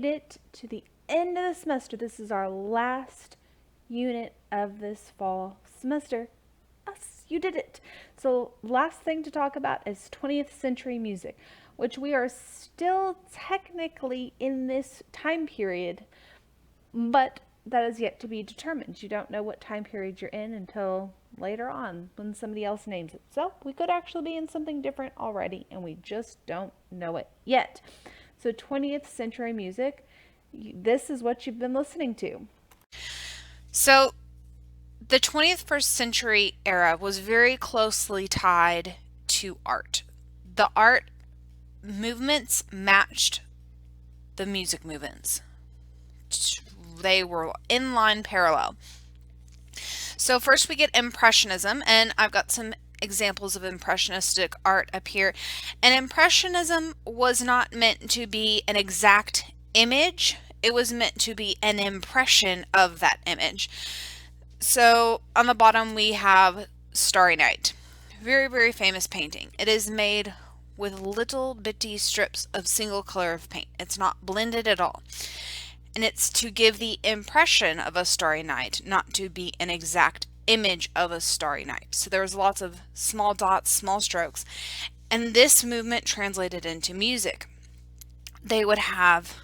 made it to the end of the semester. This is our last unit of this fall semester. Us, you did it. So last thing to talk about is 20th century music, which we are still technically in this time period, but that is yet to be determined. You don't know what time period you're in until later on when somebody else names it. So we could actually be in something different already, and we just don't know it yet. So 20th century music, this is what you've been listening to. So the 21st century era was very closely tied to art. The art movements matched the music movements. They were in line parallel. So first we get Impressionism, and I've got some examples of Impressionistic art up here. And Impressionism was not meant to be an exact image, it was meant to be an impression of that image. So on the bottom we have Starry Night. Very, very famous painting. It is made with little bitty strips of single color of paint. It's not blended at all. And it's to give the impression of a starry night, not to be an exact image of a starry night. So there's lots of small dots, small strokes, and this movement translated into music. They would have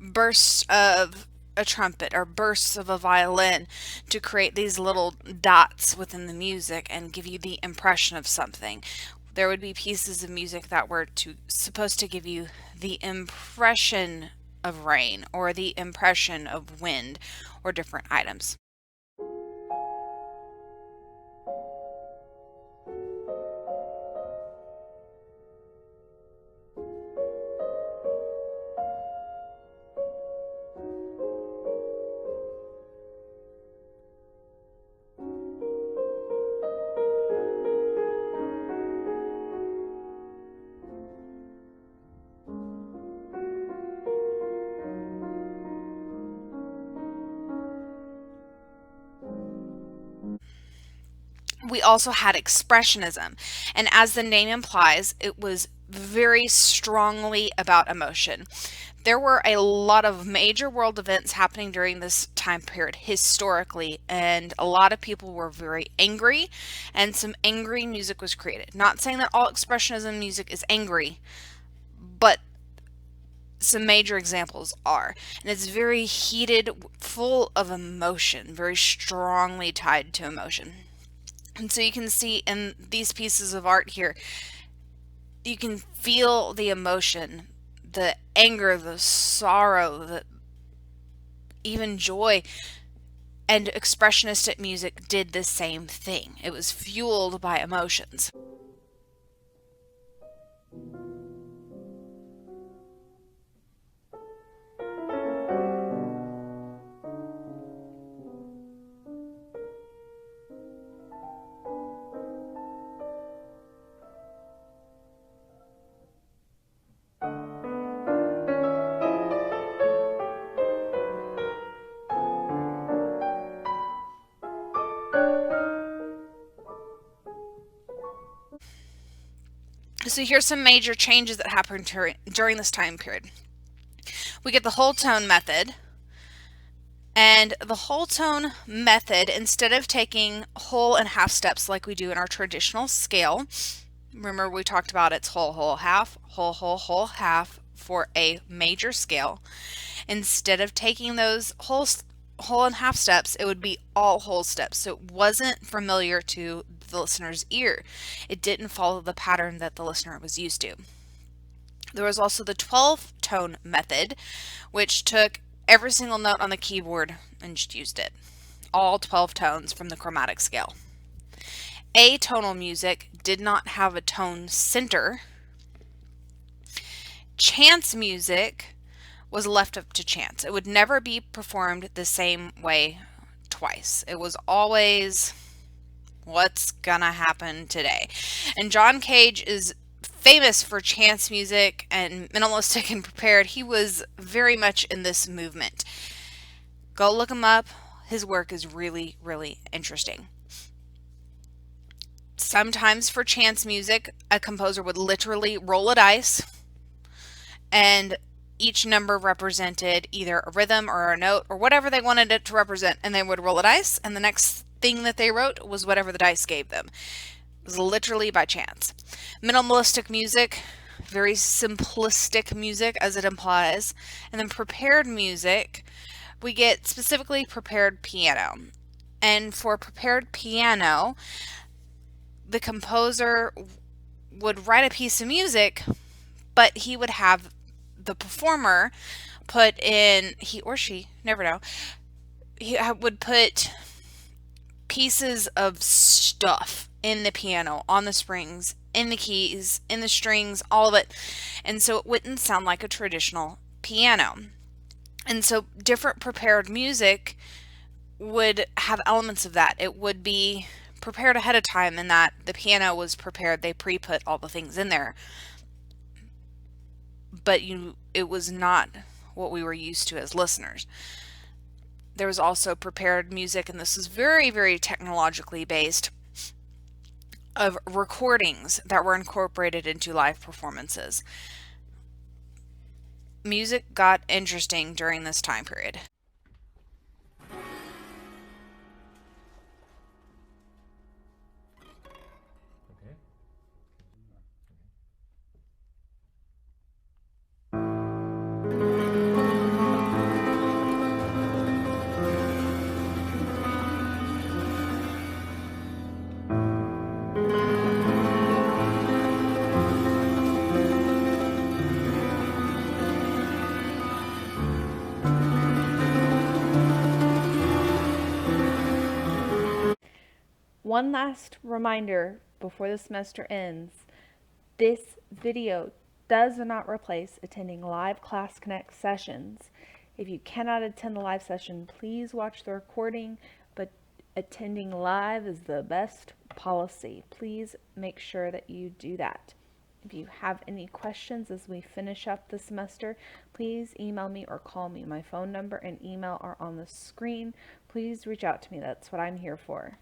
bursts of a trumpet or bursts of a violin to create these little dots within the music and give you the impression of something. There would be pieces of music that were supposed to give you the impression of rain or the impression of wind or different items. We also had Expressionism, and as the name implies, it was very strongly about emotion. There were a lot of major world events happening during this time period historically, and a lot of people were very angry, and some angry music was created. Not saying that all Expressionism music is angry, but some major examples are. And it's very heated, full of emotion, very strongly tied to emotion. And so you can see in these pieces of art here, you can feel the emotion, the anger, the sorrow, the even joy. And expressionistic music did the same thing. It was fueled by emotions. So here's some major changes that happened during this time period. We get the whole tone method. And the whole tone method, instead of taking whole and half steps like we do in our traditional scale, remember we talked about it's whole, whole, half, whole, whole, whole, half for a major scale. Instead of taking those whole and half steps, it would be all whole steps. So it wasn't familiar to the listener's ear. It didn't follow the pattern that the listener was used to. There was also the 12 tone method, which took every single note on the keyboard and just used it. All 12 tones from the chromatic scale. Atonal music did not have a tone center. Chance music was left up to chance. It would never be performed the same way twice. It was always, what's gonna happen today? And John Cage is famous for chance music and minimalistic and prepared. He was very much in this movement. Go look him up. His work is really, really interesting. Sometimes for chance music, a composer would literally roll a dice and each number represented either a rhythm or a note or whatever they wanted it to represent, and they would roll a dice, and the next thing that they wrote was whatever the dice gave them. It was literally by chance. Minimalistic music, very simplistic music as it implies. And then prepared music, we get specifically prepared piano. And for prepared piano, the composer would write a piece of music, but he would have the performer put in, he or she, never know, he would put pieces of stuff in the piano, on the springs, in the keys, in the strings, all of it. And so it wouldn't sound like a traditional piano. And so different prepared music would have elements of that. It would be prepared ahead of time in that the piano was prepared. They pre-put all the things in there. But it was not what we were used to as listeners. There was also prepared music, and this is very, very technologically based, of recordings that were incorporated into live performances. Music got interesting during this time period. One last reminder before the semester ends. This video does not replace attending live Class Connect sessions. If you cannot attend the live session, please watch the recording, but attending live is the best policy. Please make sure that you do that. If you have any questions as we finish up the semester, please email me or call me. My phone number and email are on the screen. Please reach out to me. That's what I'm here for.